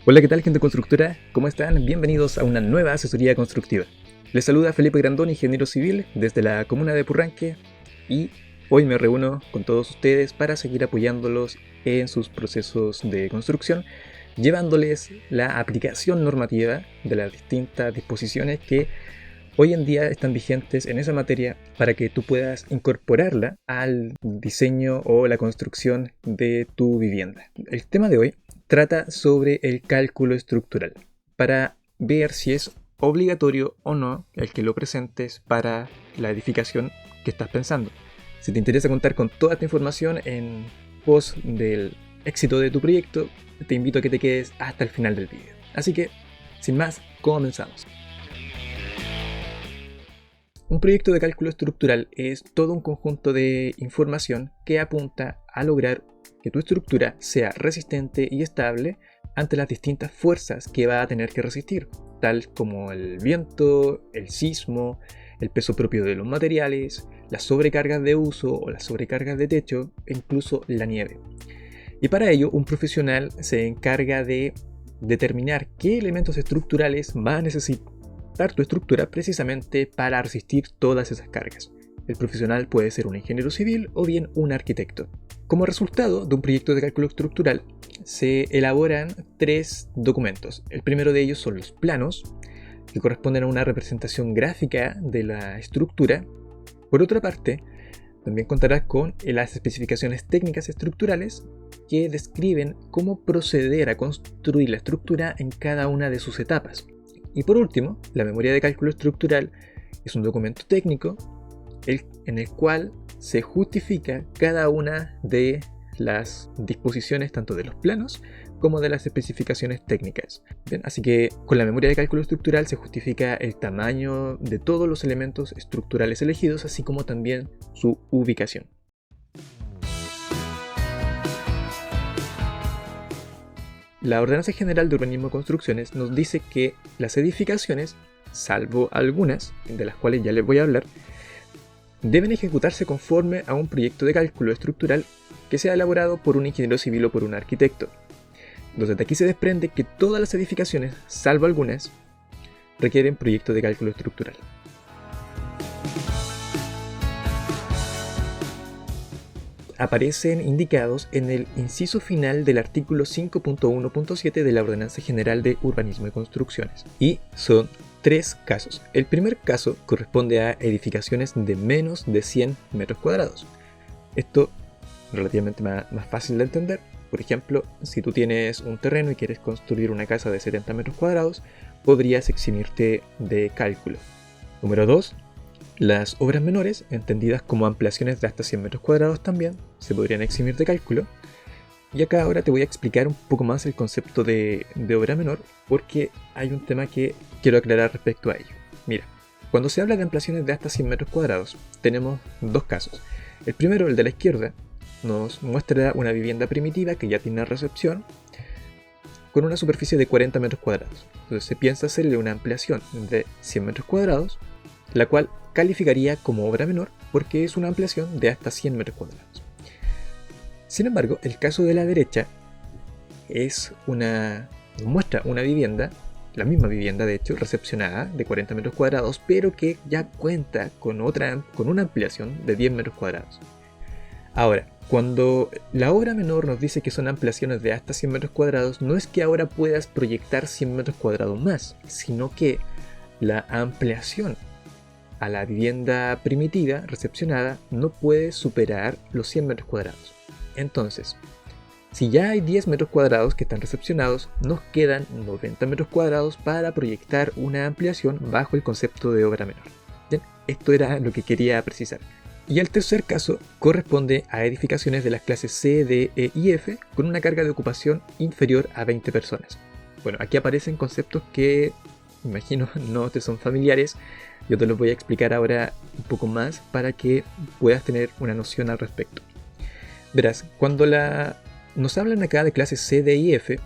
Hola, ¿qué tal, gente constructora? ¿Cómo están? Bienvenidos a una nueva asesoría constructiva. Les saluda Felipe Grandón, ingeniero civil, desde la comuna de Purranque, y hoy me reúno con todos ustedes para seguir apoyándolos en sus procesos de construcción, llevándoles la aplicación normativa de las distintas disposiciones que hoy en día están vigentes en esa materia para que tú puedas incorporarla al diseño o la construcción de tu vivienda. El tema de hoy trata sobre el cálculo estructural, para ver si es obligatorio o no el que lo presentes para la edificación que estás pensando. Si te interesa contar con toda esta información en pos del éxito de tu proyecto, te invito a que te quedes hasta el final del video. Así que, sin más, comenzamos. Un proyecto de cálculo estructural es todo un conjunto de información que apunta a lograr que tu estructura sea resistente y estable ante las distintas fuerzas que va a tener que resistir, tal como el viento, el sismo, el peso propio de los materiales, las sobrecargas de uso o las sobrecargas de techo e incluso la nieve. Y para ello, un profesional se encarga de determinar qué elementos estructurales va a necesitar tu estructura precisamente para resistir todas esas cargas. El profesional puede ser un ingeniero civil o bien un arquitecto. Como resultado de un proyecto de cálculo estructural, se elaboran 3 documentos. El primero de ellos son los planos, que corresponden a una representación gráfica de la estructura. Por otra parte, también contarás con las especificaciones técnicas estructurales, que describen cómo proceder a construir la estructura en cada una de sus etapas. Y por último, la memoria de cálculo estructural es un documento técnico en el cual se justifica cada una de las disposiciones tanto de los planos como de las especificaciones técnicas. Bien, así que con la memoria de cálculo estructural se justifica el tamaño de todos los elementos estructurales elegidos, así como también su ubicación. La Ordenanza General de Urbanismo y Construcciones nos dice que las edificaciones, salvo algunas, de las cuales ya les voy a hablar, deben ejecutarse conforme a un proyecto de cálculo estructural que sea elaborado por un ingeniero civil o por un arquitecto. Entonces, de aquí se desprende que todas las edificaciones, salvo algunas, requieren proyecto de cálculo estructural. Aparecen indicados en el inciso final del artículo 5.1.7 de la Ordenanza General de Urbanismo y Construcciones, y son 3 casos. El primer caso corresponde a edificaciones de menos de 100 metros cuadrados. Esto relativamente más fácil de entender. Por ejemplo, si tú tienes un terreno y quieres construir una casa de 70 metros cuadrados, podrías eximirte de cálculo. Número 2. Las obras menores, entendidas como ampliaciones de hasta 100 metros cuadrados, también se podrían eximir de cálculo. Y acá ahora te voy a explicar un poco más el concepto de obra menor, porque hay un tema que quiero aclarar respecto a ello. Mira, cuando se habla de ampliaciones de hasta 100 metros cuadrados, tenemos 2 casos. El primero, el de la izquierda, nos muestra una vivienda primitiva que ya tiene recepción con una superficie de 40 metros cuadrados. Entonces se piensa hacerle una ampliación de 100 metros cuadrados, la cual calificaría como obra menor porque es una ampliación de hasta 100 metros cuadrados. Sin embargo, el caso de la derecha muestra una vivienda, la misma vivienda de hecho, recepcionada de 40 metros cuadrados, pero que ya cuenta con una ampliación de 10 metros cuadrados. Ahora, cuando la obra menor nos dice que son ampliaciones de hasta 100 metros cuadrados, no es que ahora puedas proyectar 100 metros cuadrados más, sino que la ampliación a la vivienda primitiva recepcionada no puede superar los 100 metros cuadrados. Entonces, si ya hay 10 metros cuadrados que están recepcionados, nos quedan 90 metros cuadrados para proyectar una ampliación bajo el concepto de obra menor. Bien, esto era lo que quería precisar. Y el tercer caso corresponde a edificaciones de las clases C, D, E y F con una carga de ocupación inferior a 20 personas. Bueno, aquí aparecen conceptos que imagino no te son familiares. Yo te los voy a explicar ahora un poco más para que puedas tener una noción al respecto. Verás, cuando nos hablan acá de clases C, D y F,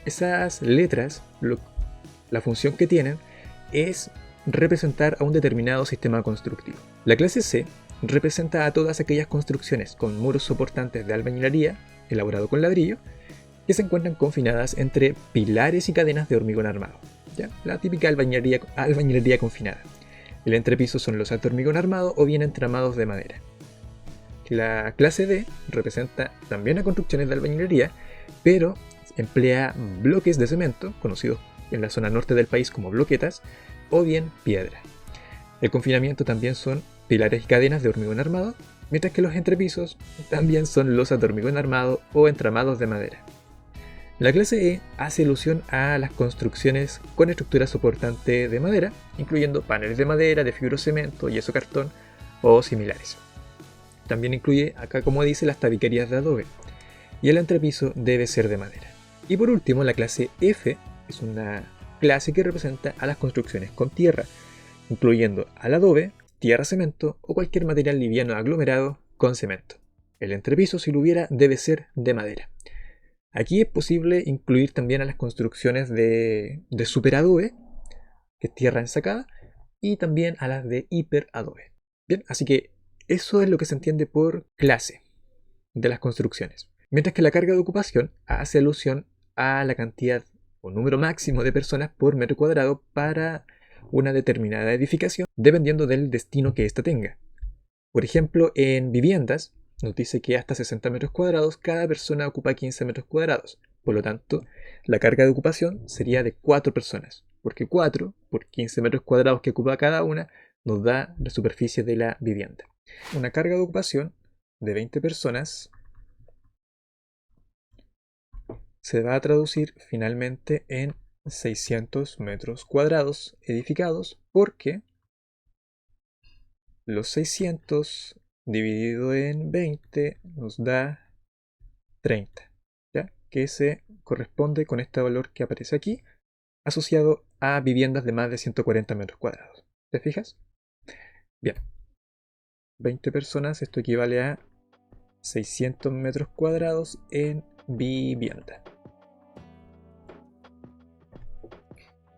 esas letras, la función que tienen es representar a un determinado sistema constructivo. La clase C representa a todas aquellas construcciones con muros soportantes de albañilería elaborado con ladrillo que se encuentran confinadas entre pilares y cadenas de hormigón armado. ¿Ya? La típica albañilería confinada. El entrepiso son los de hormigón armado o bien entramados de madera. La clase D representa también a construcciones de albañilería, pero emplea bloques de cemento, conocidos en la zona norte del país como bloquetas, o bien piedra. El confinamiento también son pilares y cadenas de hormigón armado, mientras que los entrepisos también son losas de hormigón armado o entramados de madera. La clase E hace alusión a las construcciones con estructura soportante de madera, incluyendo paneles de madera, de fibrocemento, yeso cartón o similares. También incluye, acá como dice, las tabiquerías de adobe, y el entrepiso debe ser de madera. Y por último, la clase F es una clase que representa a las construcciones con tierra, incluyendo al adobe, tierra cemento o cualquier material liviano aglomerado con cemento. El entrepiso, si lo hubiera, debe ser de madera. Aquí es posible incluir también a las construcciones de superadobe, que es tierra ensacada, y también a las de hiperadobe. Bien, así que eso es lo que se entiende por clase de las construcciones. Mientras que la carga de ocupación hace alusión a la cantidad o número máximo de personas por metro cuadrado para una determinada edificación, dependiendo del destino que ésta tenga. Por ejemplo, en viviendas nos dice que hasta 60 metros cuadrados cada persona ocupa 15 metros cuadrados. Por lo tanto, la carga de ocupación sería de 4 personas, porque 4 por 15 metros cuadrados que ocupa cada una nos da la superficie de la vivienda. Una carga de ocupación de 20 personas se va a traducir finalmente en 600 metros cuadrados edificados, porque los 600 dividido en 20 nos da 30, ¿ya? Que se corresponde con este valor que aparece aquí, asociado a viviendas de más de 140 metros cuadrados. ¿Te fijas? Bien. 20 personas, esto equivale a 600 metros cuadrados en vivienda.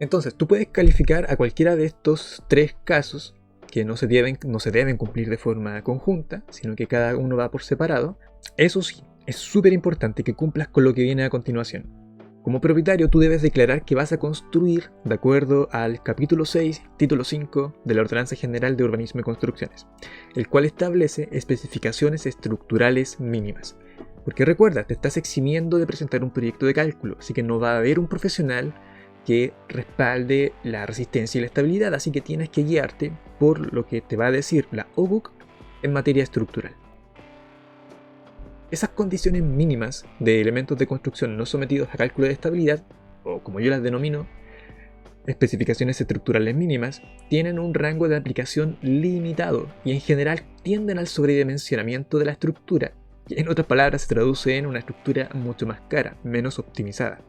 Entonces, tú puedes calificar a cualquiera de estos tres casos que no se deben cumplir de forma conjunta, sino que cada uno va por separado. Eso sí, es súper importante que cumplas con lo que viene a continuación. Como propietario, tú debes declarar que vas a construir de acuerdo al capítulo 6, título 5 de la Ordenanza General de Urbanismo y Construcciones, el cual establece especificaciones estructurales mínimas. Porque recuerda, te estás eximiendo de presentar un proyecto de cálculo, así que no va a haber un profesional que respalde la resistencia y la estabilidad, así que tienes que guiarte por lo que te va a decir la OBUC en materia estructural. Esas condiciones mínimas de elementos de construcción no sometidos a cálculo de estabilidad, o como yo las denomino, especificaciones estructurales mínimas, tienen un rango de aplicación limitado y en general tienden al sobredimensionamiento de la estructura, que en otras palabras se traduce en una estructura mucho más cara, menos optimizada.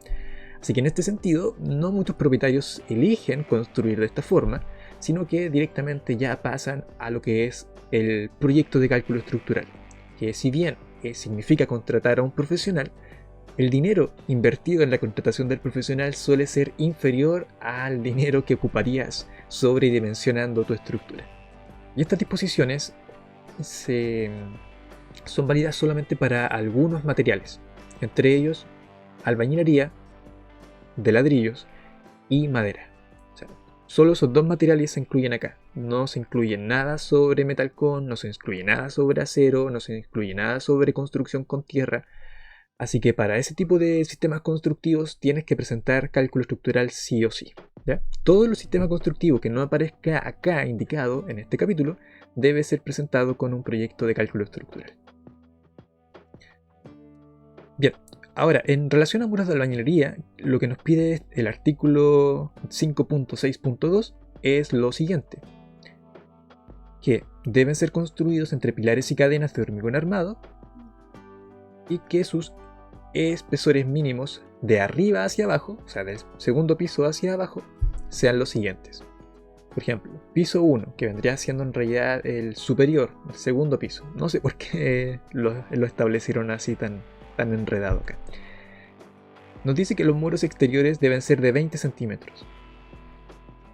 Así que en este sentido, no muchos propietarios eligen construir de esta forma, sino que directamente ya pasan a lo que es el proyecto de cálculo estructural, que si bien significa contratar a un profesional, el dinero invertido en la contratación del profesional suele ser inferior al dinero que ocuparías sobredimensionando tu estructura. Y estas disposiciones son válidas solamente para algunos materiales, entre ellos albañilería, de ladrillos y madera. O sea, solo esos dos materiales se incluyen acá. No se incluye nada sobre metalcón, no se incluye nada sobre acero, no se incluye nada sobre construcción con tierra. Así que para ese tipo de sistemas constructivos tienes que presentar cálculo estructural sí o sí, ¿ya? Todo el sistema constructivo que no aparezca acá indicado en este capítulo debe ser presentado con un proyecto de cálculo estructural. Bien. Ahora, en relación a muros de albañilería, lo que nos pide el artículo 5.6.2 es lo siguiente: que deben ser construidos entre pilares y cadenas de hormigón armado y que sus espesores mínimos de arriba hacia abajo, o sea, del segundo piso hacia abajo, sean los siguientes. Por ejemplo, piso 1, que vendría siendo en realidad el superior, el segundo piso. No sé por qué lo establecieron así tan enredado acá. Nos dice que los muros exteriores deben ser de 20 centímetros.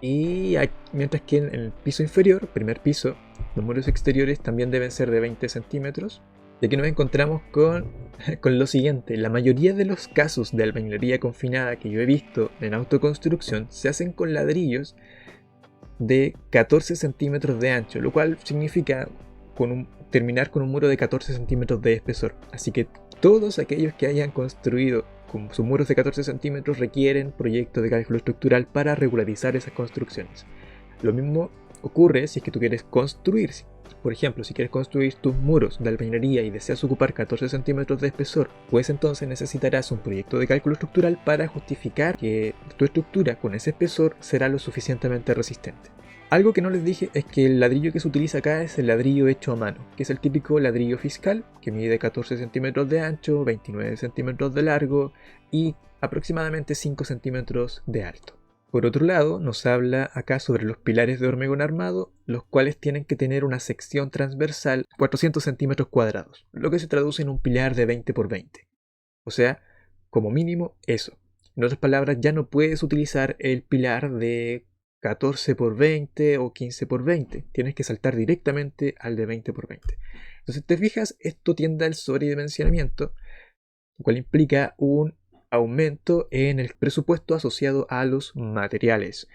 Y mientras que en el piso inferior, primer piso, los muros exteriores también deben ser de 20 centímetros. Y aquí nos encontramos con lo siguiente: la mayoría de los casos de albañilería confinada que yo he visto en autoconstrucción se hacen con ladrillos de 14 centímetros de ancho, lo cual significa terminar con un muro de 14 centímetros de espesor. Así que todos aquellos que hayan construido con sus muros de 14 centímetros requieren proyectos de cálculo estructural para regularizar esas construcciones. Lo mismo ocurre si es que tú quieres construir. Por ejemplo, si quieres construir tus muros de albañilería y deseas ocupar 14 centímetros de espesor, pues entonces necesitarás un proyecto de cálculo estructural para justificar que tu estructura con ese espesor será lo suficientemente resistente. Algo que no les dije es que el ladrillo que se utiliza acá es el ladrillo hecho a mano, que es el típico ladrillo fiscal, que mide 14 centímetros de ancho, 29 centímetros de largo y aproximadamente 5 centímetros de alto. Por otro lado, nos habla acá sobre los pilares de hormigón armado, los cuales tienen que tener una sección transversal 400 centímetros cuadrados, lo que se traduce en un pilar de 20 por 20. O sea, como mínimo eso. En otras palabras, ya no puedes utilizar el pilar de 14 por 20 o 15 por 20. Tienes que saltar directamente al de 20 por 20. Entonces, te fijas, esto tiende al sobredimensionamiento, lo cual implica un aumento en el presupuesto asociado a los materiales.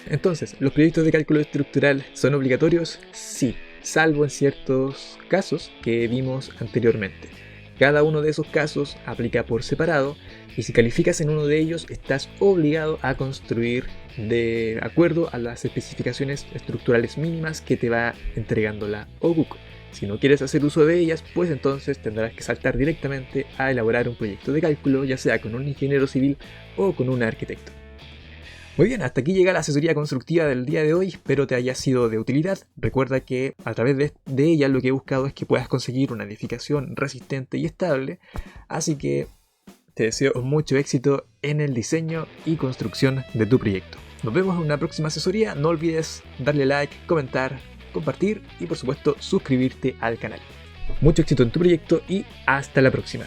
Entonces, ¿los proyectos de cálculo estructural son obligatorios? Sí, salvo en ciertos casos que vimos anteriormente. Cada uno de esos casos aplica por separado y si calificas en uno de ellos estás obligado a construir de acuerdo a las especificaciones estructurales mínimas que te va entregando la OGUC. Si no quieres hacer uso de ellas, pues entonces tendrás que saltar directamente a elaborar un proyecto de cálculo, ya sea con un ingeniero civil o con un arquitecto. Muy bien, hasta aquí llega la asesoría constructiva del día de hoy, espero te haya sido de utilidad. Recuerda que a través de ella lo que he buscado es que puedas conseguir una edificación resistente y estable, así que te deseo mucho éxito en el diseño y construcción de tu proyecto. Nos vemos en una próxima asesoría, no olvides darle like, comentar, compartir y por supuesto suscribirte al canal. Mucho éxito en tu proyecto y hasta la próxima.